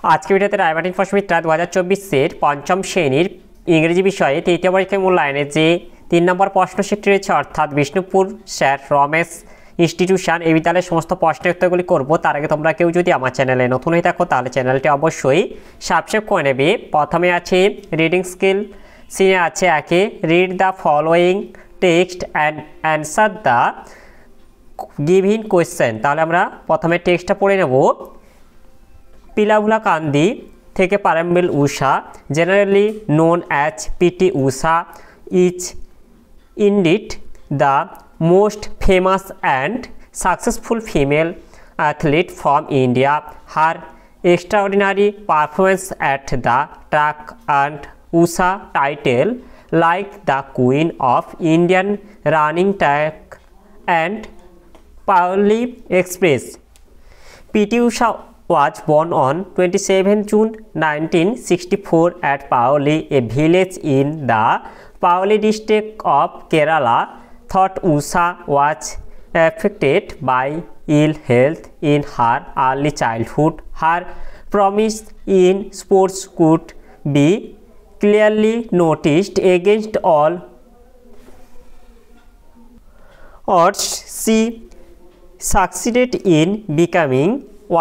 আজকে ভিডিওতে রায়মার্টিন ফসমিত্রা 2024-এর পঞ্চম শ্রেণীর ইংরেজি বিষয়ে তৃতীয় পরীক্ষায় মূল্যায়নে যে 3 নম্বর প্রশ্নসেটটি রয়েছে অর্থাৎ বিষ্ণুপুর স্যার রমেশ ইনস্টিটিউশন এই বিদ্যালয়ের সমস্ত প্রশ্নের উত্তরগুলি করবো। তার আগে তোমরা কেউ যদি আমার চ্যানেলে নতুন হয়ে থাকো তাহলে চ্যানেলটি অবশ্যই সাবস্ক্রাইব করে নেবে। প্রথমে আছে রিডিং স্কিল সিনে আছে একে read the following text and answer the given question. তাহলে আমরা প্রথমে টেক্সটটা পড়ে নেব। পিলাভুলা কান্দি থেকে পারাম্বিল উষা, generally known as P.T. Usha, is indeed the most famous and successful female athlete from India. Her extraordinary performance at the track earned Usha title like the Queen of Indian running track and Paoli Express. P.T. Usha was born on 27 June 1964 at Paoli, a village in the Paoli district of Kerala. Thought Usha was affected by ill health in her early childhood. Her promise in sports could be clearly noticed against all odds. She succeeded in becoming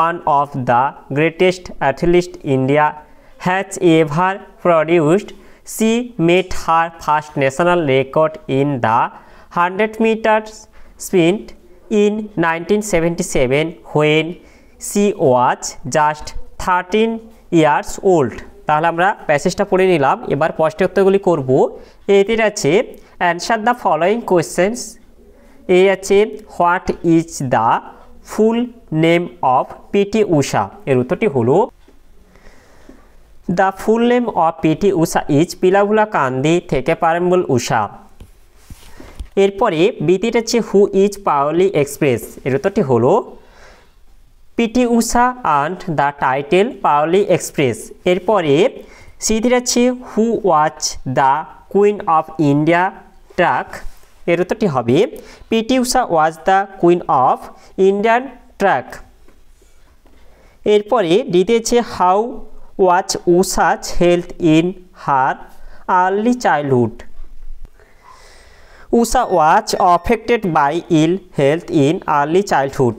one of the greatest athletes India has ever produced. She made her first national record in the 100 meters sprint in 1977 when she was just 13 years old. তাহলে আমরা প্যাসেজটা পড়ে নিলাম। এবার প্রশ্নের উত্তরগুলি করব। এতে আছে অ্যান্সার দ্য ফলোয়িং কোয়েশ্চেন্স। এই আছে what is the full name of P T Usha. এর উত্তরটি হলো the full name of P T Usha is Pilavullakandi Thekkeparambil উষা। এরপরে বিটিটা হচ্ছে হু ইজ পাওলি এক্সপ্রেস। এর উত্তরটি হলো P T Usha and the title Payyoli express. এরপরে সিটিটা হচ্ছে who was the queen of India track. এর উত্তরটি হবে P T Usha was the queen of Indian track. এরপরে দিতেছে how was Usha's health in her early childhood. Usha was affected by ill health in early childhood.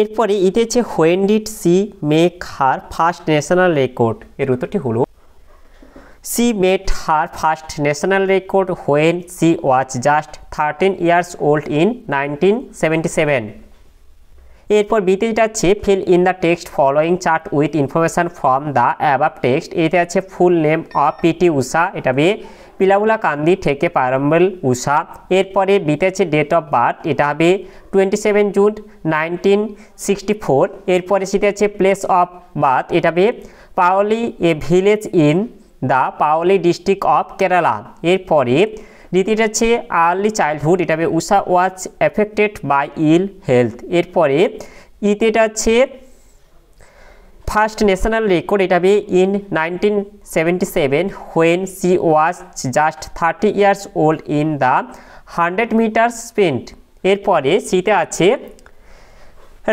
এরপরে ইতেছে when did she make her first national record. এর উত্তরটি হলো She made her first national record when she was just 13 years old in 1977. এরপর বিতেটা আছে fill in the text following chart with information from the above text. এতে আছে ফুল name of P T উষা, এটা হবে পিলাভুলা কান্দি থেকে পারাম্বল উষা। এরপরে বিতে আছে ডেট অফ বার্থ, এটা হবে 27 জুন 1964। এরপরে সেটা আছে প্লেস অফ বার্থ, এটা হবে Payyoli a village in the Payyoli district of Kerala. এরপরে দ্বিতীয়টা হচ্ছে আর্লি চাইল্ডহুড, এটা হবে Usha was affected by ill health. এরপরে ইতেটা হচ্ছে ফার্স্ট ন্যাশনাল রেকর্ড, এটা হবে in 1977 when she was just 30 years old in the 100 metre sprint. এরপরে সিতে আছে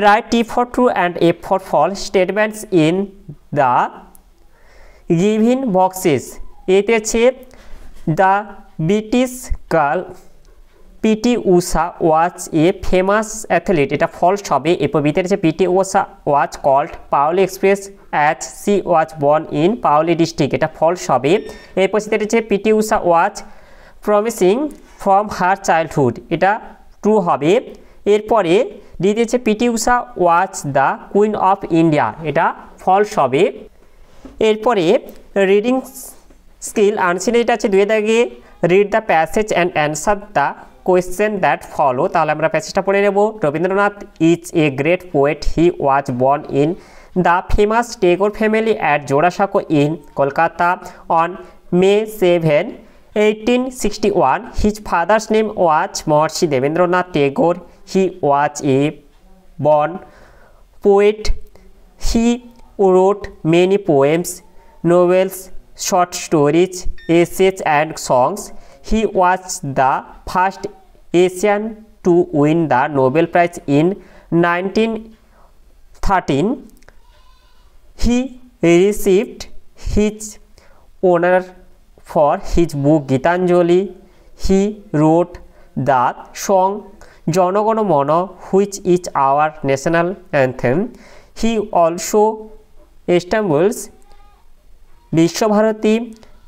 write t for true and f for false statements in the given boxes. এতে আছে the British girl PT Usha was a famous athlete, এটা false হবে। এরপর ভিতরে আছে PT Usha was called Payyoli express as she was born in Payyoli district, এটা false হবে। এরপর সেটা আছে PT Usha was promising from her childhood, এটা ট্রু হবে। এরপরে দ্বিতীয় আছে PT Usha was the queen of India, এটা ফলস হবে। এরপরে রিডিং স্কিল আনসিনে এটা আছে 2 দাগে read the passage and answer the question that follow. তাহলে আমরা প্যাসেজটা পড়ে নেব। Rabindranath is a great poet, he was born in the famous Tagore family at Jorasanko in Kolkata on May 7, 1861. His father's name was Maharishi Devendranath Tagore. He was a born poet. He wrote many poems, novels, short stories, essays and songs. He was the first Asian to win the Nobel Prize in 1913. He received his honor for his book Gitanjali. He wrote the song Jana Gana Mana, which is our national anthem. He also established Vishwabharati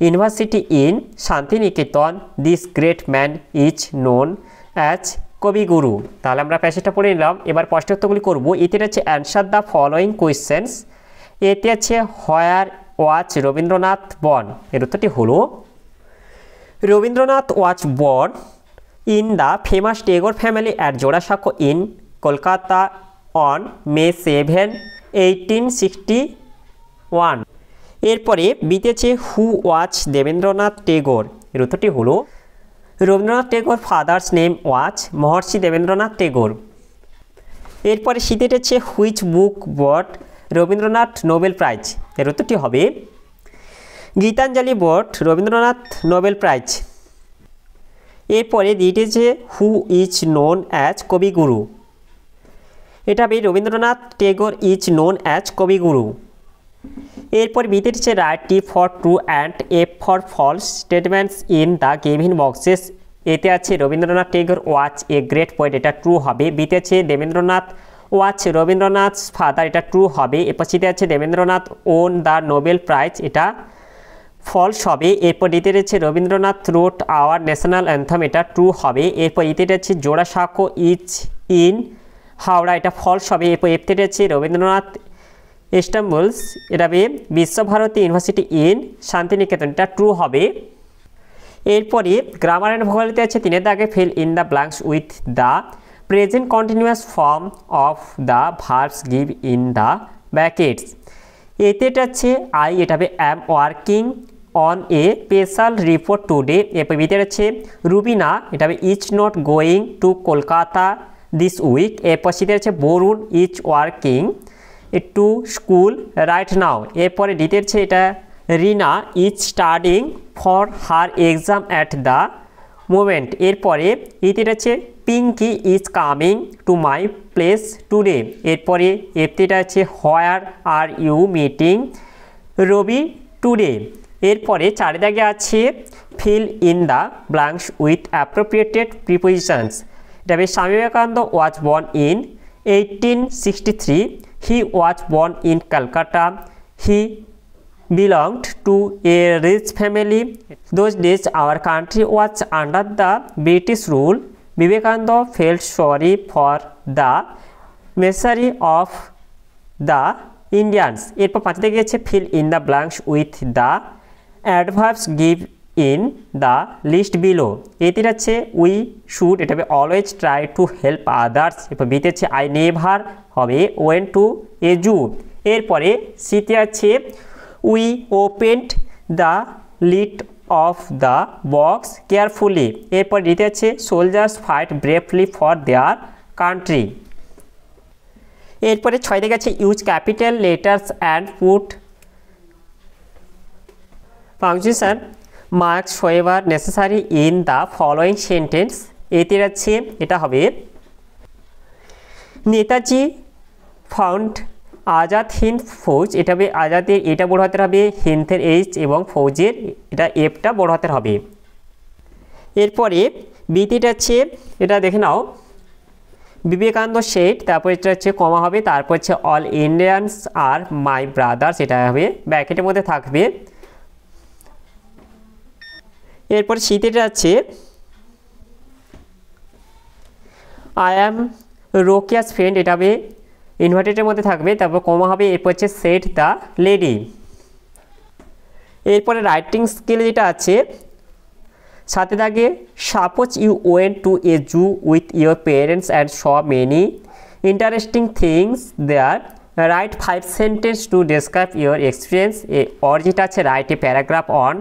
University in Shantiniketan. This great man is known as কবিগুরু। তাহলে আমরা প্যাসেজটা পড়ে নিলাম। এবার প্রশ্নোত্তরগুলি করব। এতে আছে answer the following questions. এতে আছে হোয়ার ওয়াচ রবীন্দ্রনাথ বর্ন, এর উত্তরটি হলো Rabindranath was born in the famous Tagore family at Jorasanko in Kolkata on May 7, 1861। এরপরে বিতেছে হু ওয়াচ দেবেন্দ্রনাথ টেগোর, এর উত্তরটি হলো Rabindranath Tagore father's name was Maharshi Debendranath Tagore. এরপরে শীতেটেছে which book got Rabindranath Nobel prize, এর উত্তরটি হবে Gitanjali got Rabindranath Nobel prize. এরপরে দিয়েছে who is known as Kaviguru, এটা হবে Rabindranath Tagore is known as Kaviguru. এরপর বিতেছে right t for true and f for false statements in the given boxes. এতে আছে Rabindranath Tagore was a great poet, এটা ট্রু হবে। বিতেছে দেবেন্দ্রনাথ ওয়াচ রবীন্দ্রনাথ ফাদার, এটা ট্রু হবে। এরপর সিতে আছে Debendranath won the Nobel prize, এটা ফলস হবে। এরপর দিতে রয়েছে Rabindranath wrote our national anthem, এটা ট্রু হবে। এরপর ইতে রয়েছে জোড়াসাঁকো ইজ ইন হাওড়া, এটা ফলস হবে। এরপর এফতে রয়েছে রবীন্দ্রনাথ এস্টাম্বলস, এটা হবে বিশ্বভারতী ইউনিভার্সিটি ইন শান্তিনিকেতন, এটা ট্রু হবে। এরপরে গ্রামার অ্যান্ড ভোকাবুলারিতে আছে 3 দাগে fill in the blanks with the present continuous form of the verbs give in the brackets. এতে এটা আছে আই, এটা হবে am working on a special report today. এরপর ভিতরে আছে রুবিনা, এটা হবে is not going to Kolkata this week. এরপর সেটা আছে Varun is working to school right now. এরপরে দিতেছে এটা Rina is studying for her exam at the moment. এরপরে ইতে আছে Pinky is coming to my place today. এরপরে এফতেটা আছে where are you meeting Ravi today. এরপরে 4 দাগে আছে fill in the blanks with appropriated prepositions. এটা হবে Swami Vivekananda was born in 1863। He was born in Calcutta. He belonged to a rich family. Those days our country was under the British rule. Vivekananda felt sorry for the misery of the Indians. এরপর 5 থেকে গেছে fill in the blanks with the adverbs give in the list below. এতে আছে we should, এটা হবে always try to help others. এরপর বিতে আছে I never হবে went to a zoo. এরপরে সিতে আছে we opened the lid of the box carefully. এরপর দিতে আছে soldiers fight bravely for their country. এরপরে 6 থেকে আছে use capital letters and put punctuation marks wherever necessary in the following sentence. এতে আছে এটা হবে নেতাজি ফাউন্ড আজাদ হিন্দ ফৌজ, এটা হবে আজাদের, এটা বড় হাতের হবে, হিন্দের এইচ এবং ফৌজের এটা এফটা বড় হাতের হবে। এরপরে বিটিটা আছে এটা দেখে নাও বিবেকানন্দ সেট, তারপর এটা হচ্ছে কমা হবে, তারপর হচ্ছে অল ইন্ডিয়ানস আর মাই ব্রাদার্স, এটা হবে ব্র্যাকেটের মধ্যে থাকবে। এরপর শীতেটা আছে আই অ্যাম রোকিয়াস ফ্রেন্ড, এটা হবে ইনভার্টেডের মধ্যে থাকবে, তারপর কমা হবে। এরপর হচ্ছে সেট দ্য লেডি। এরপরে রাইটিং স্কিল যেটা আছে 7 দাগে suppose you went to a zoo with your parents and saw many interesting things there, write 5 sentence to describe your experience. Or যেটা আছে write a paragraph on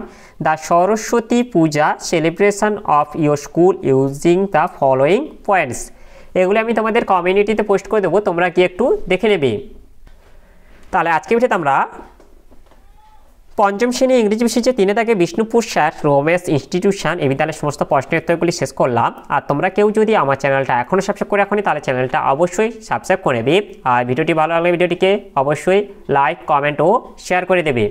the Saraswati Puja celebration of your school using the following points. এগুলো আমি তোমাদের কমিউনিটিতে post করে দেবো, তোমরা কি একটু দেখে নেবে। তাহলে আজকে ভিডিওতে আমরা পঞ্চম শ্রেণী ইংরেজি বিষয় যে 3 থাকে বিষ্ণুপুর স্যার রোমেন্স ইনস্টিটিউশন এই বিদ্যালয়ের সমস্ত প্রশ্নের উত্তরগুলি শেষ করলাম। আর তোমরা কেউ যদি আমার চ্যানেলটা এখনও সাবস্ক্রাইব করে রাখোনি তাহলে চ্যানেলটা অবশ্যই সাবস্ক্রাইব করে দেবে। আর ভিডিওটি ভালো লাগলে ভিডিওটিকে অবশ্যই লাইক কমেন্ট ও শেয়ার করে দেবে।